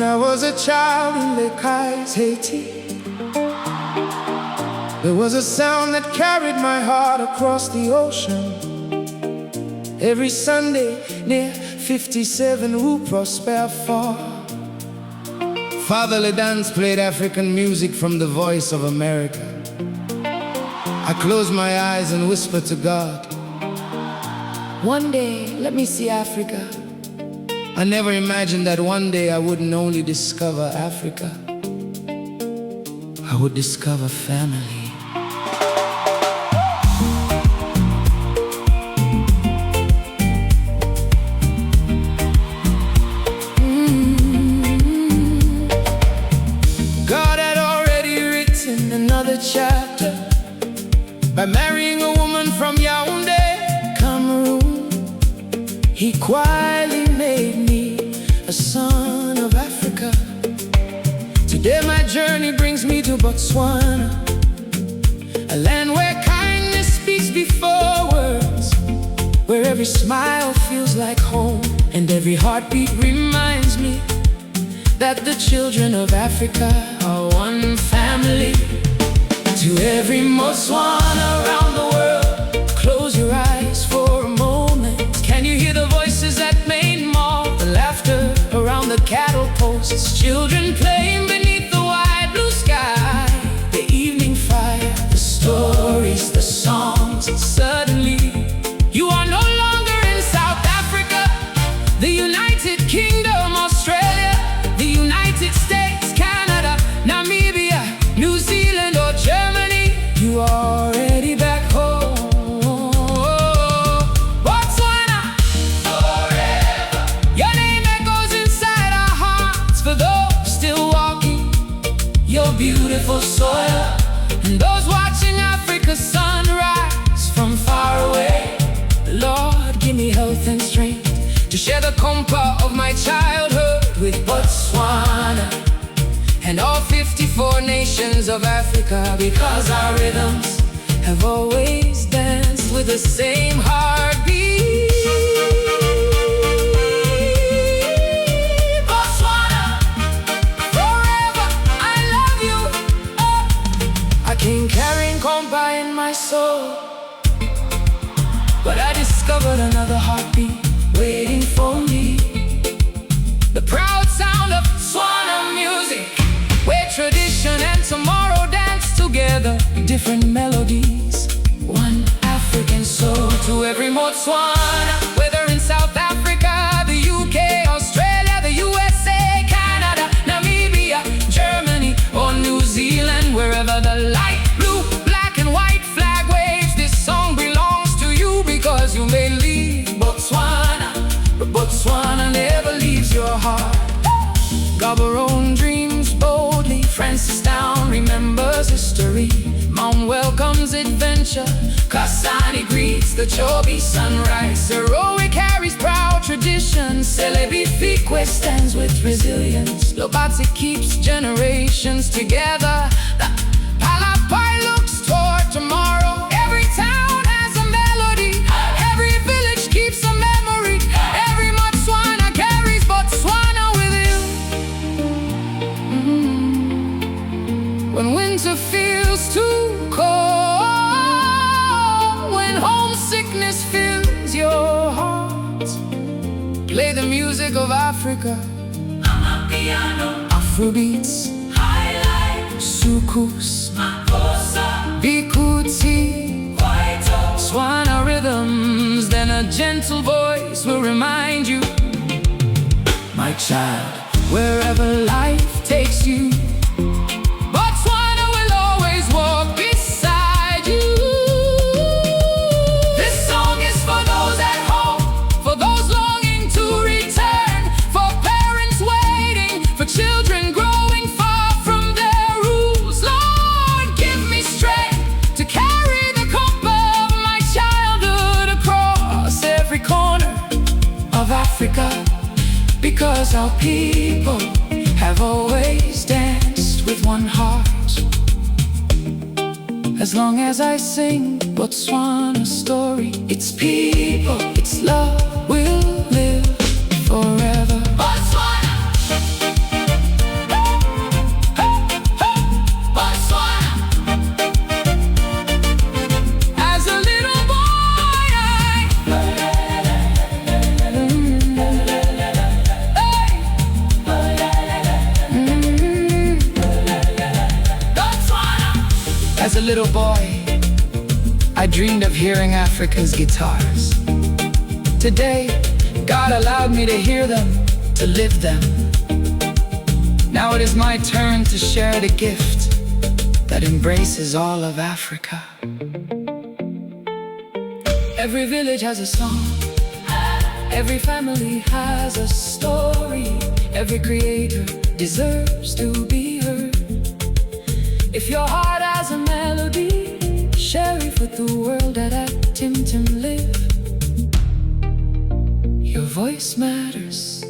When I was a child in Lake Haiti, there was a sound that carried my heart across the ocean. Every Sunday near 57 Rue Prosper Fort, Father Dance played African music from the voice of America. I closed my eyes and whispered to God, one day, let me see Africa. I never imagined that one day I wouldn't only discover Africa, I would discover family. God had already written another chapter by marrying a woman from Yaoundé, Cameroon. He quietly made me a son of Africa. Today my journey brings me to Botswana, a land where kindness speaks before words, where every smile feels like home, and every heartbeat reminds me that the children of Africa are one family. To every Botswana around the world, close your eyes for a moment. Can you hear the voices that made more? The laughter around the cattle posts, children playing beneath the wide blue sky, the evening fire, the stories, the songs. Suddenly, you are no longer in South Africa, the United Kingdom, Australia, the United States, Canada, Namibia, New Zealand, or Germany. You are already back home. Botswana forever. Your name echoes inside our hearts. For those still walking your beautiful soil, and those watching Africa's sunrise from far away. Lord, give me health and strength to share the Konpa of my childhood with Botswana and all 54 nations of Africa, because our rhythms have always danced with the same heartbeat. Botswana, forever, I love you. Oh, I came carrying Konpa in my soul, but I discovered another heartbeat waiting for me. The proud sound of Tswana music, where tradition and tomorrow dance together. Different melodies, one African soul. To every Botswana, whether in South Africa, the UK, Australia, the USA, Canada, Namibia, Germany, or New Zealand, wherever the light blue, black and white flag waves, this song belongs to you, because you may leave Botswana, but Botswana never leaves your heart. Gaborone dreams boldly, Francistown remembers history, Mount welcomes adventure, Kasane greets the Chobe sunrise, Heroic carries proud tradition, Celebifique stands with resilience, Lobatse keeps generations together, the Palapai looks toward tomorrow. Every town has a melody, every village keeps a memory, every Botswana carries Botswana with you. When winter feels too cold, when homesickness fills your heart, play the music of Africa, Amapiano, Afrobeats, Highlife, Soukous, Makossa, Bikuti, Kwaito, Tswana rhythms. Then a gentle voice will remind you, my child, wherever life takes you, Botswana will always walk beside you. This song is for those at home, for those longing to return, for parents waiting, for children growing far from their roots. Lord, give me strength to carry the Konpa of my childhood across every corner of Africa, because our people have always danced with one heart. As long as I sing Botswana story, its people, its love will live forever. Botswana dreamed of hearing Africa's guitars. Today, God allowed me to hear them, to live them. Now it is my turn to share the gift that embraces all of Africa. Every village has a song, every family has a story, every creator deserves to be heard. If your heart has a melody, share it with the world that Tim live. Your voice matters.